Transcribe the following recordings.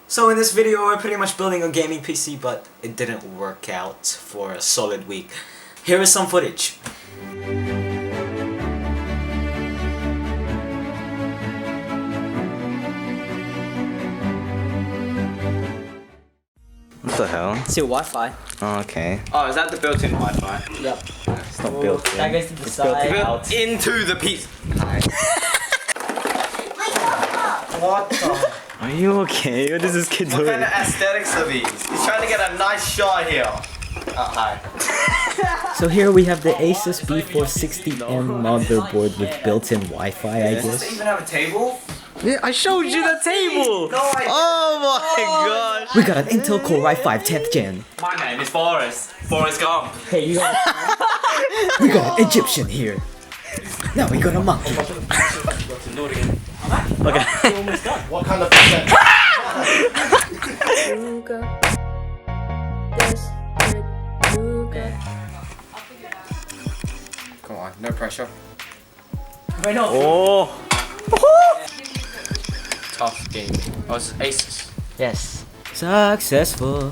So in this video we're pretty much building a gaming PC, but it didn't work out for a solid week. Here is some footage. What the hell? It's your Wi-Fi. Oh, okay. Oh, is that the built-in Wi-Fi? Yep. It's not built in. That goes to the side. Built into the piece. What the? Are you okay? What is this kid What doing? kind of aesthetics are these? He's trying to get a nice shot here. Oh, hi. So here we have the Asus B460M motherboard with built-in Wi-Fi, I Does it guess. even have a table? Yeah, I showed you the table! No, I Oh my gosh! We got an Intel Core i5 10th gen. My name is Forrest. Forrest Gump. Hey, you got we got an Egyptian here. Now we got a monkey. Okay. What kind of percent? Come on, no pressure. Oh! Tough game. Oh, it's Asus. Yes. Successful.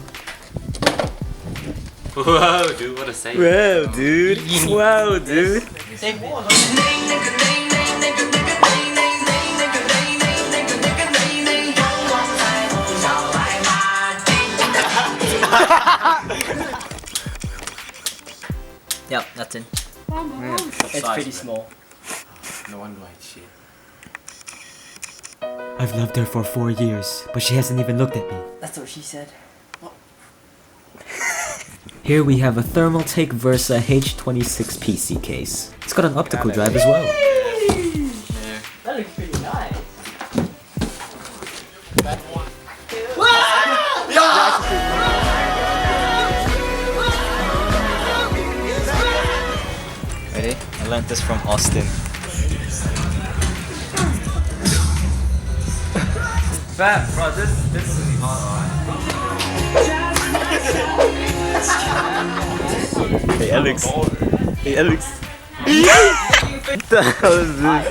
Whoa, dude, what a save. Wow, dude! Wow, dude! Yep, that's in. It's pretty small. No wonder I shit. I've loved her for 4 years, but she hasn't even looked at me. That's what she said. Here we have a Thermaltake Versa H26 PC case. It's got an optical drive as well. Yeah. That looks pretty nice. Ready? I learned this from Austin. Fat, bro, this is hard, alright? Hey Alex. Hey Alex. What the hell is this?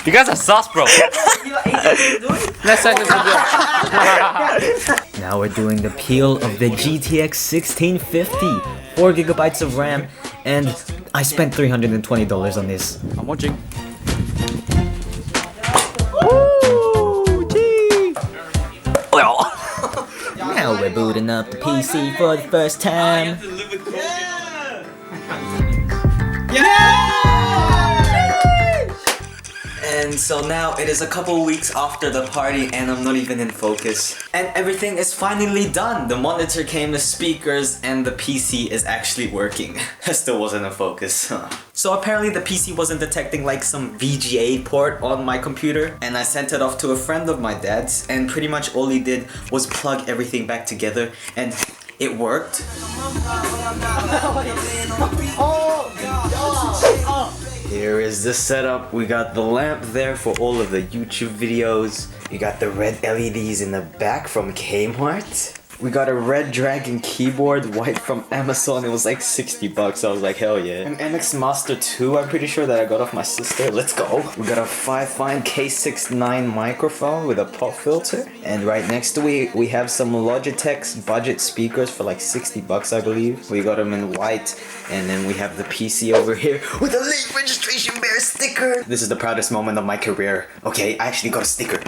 You guys are sus, bro. Next second. Now we're doing the peel of the GTX 1650. 4 gigabytes of RAM, and I spent $320 on this. I'm watching. Now we're booting up the PC for the first time. And so now it is a couple weeks after the party and I'm not even in focus. And everything is finally done. The monitor came, the speakers, and the PC is actually working. I still wasn't in focus. So apparently the PC wasn't detecting like some VGA port on my computer, and I sent it off to a friend of my dad's, and pretty much all he did was plug everything back together, and it worked. Here is the setup. We got the lamp there for all of the YouTube videos. You got the red LEDs in the back from Kmart. We got a Red Dragon keyboard, white from Amazon. It was like 60 bucks. I was like, hell yeah. An MX Master 2, I'm pretty sure that I got off my sister. Let's go. We got a Fifine K69 microphone with a pop filter. And right next to it, we have some Logitech's budget speakers for like 60 bucks, I believe. We got them in white. And then we have the PC over here with a late registration bear sticker. This is the proudest moment of my career. Okay, I actually got a sticker.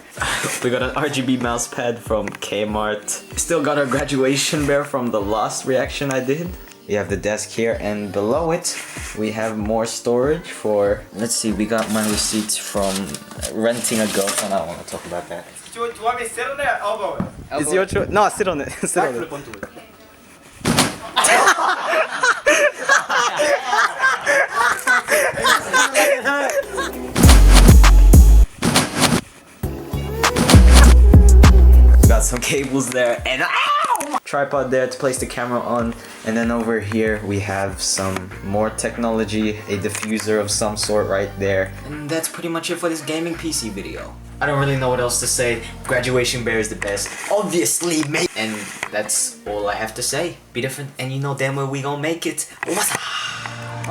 We got an RGB mouse pad from Kmart. Still got our graduation bear from the last reaction I did. We have the desk here, and below it we have more storage for... Let's see, we got my receipts from renting a girlfriend. I don't want to talk about that. Do you want me to sit on there? Elbow it. It's your choice. No, sit on it. Sit on it. Backflip onto it. Got some cables there, and tripod there to place the camera on, and then over here we have some more technology, a diffuser of some sort right there. And that's pretty much it for this gaming PC video. I don't really know what else to say. Graduation bear is the best, obviously, mate. And that's all I have to say. Be different, and you know damn well we gon' make it. What's up?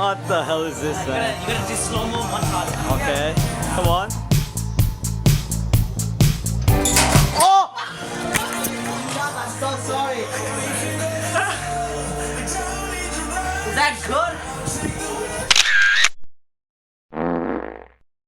What the hell is this, man? You gotta do slow-mo montage. Okay, come on. I'm so sorry. Is that good?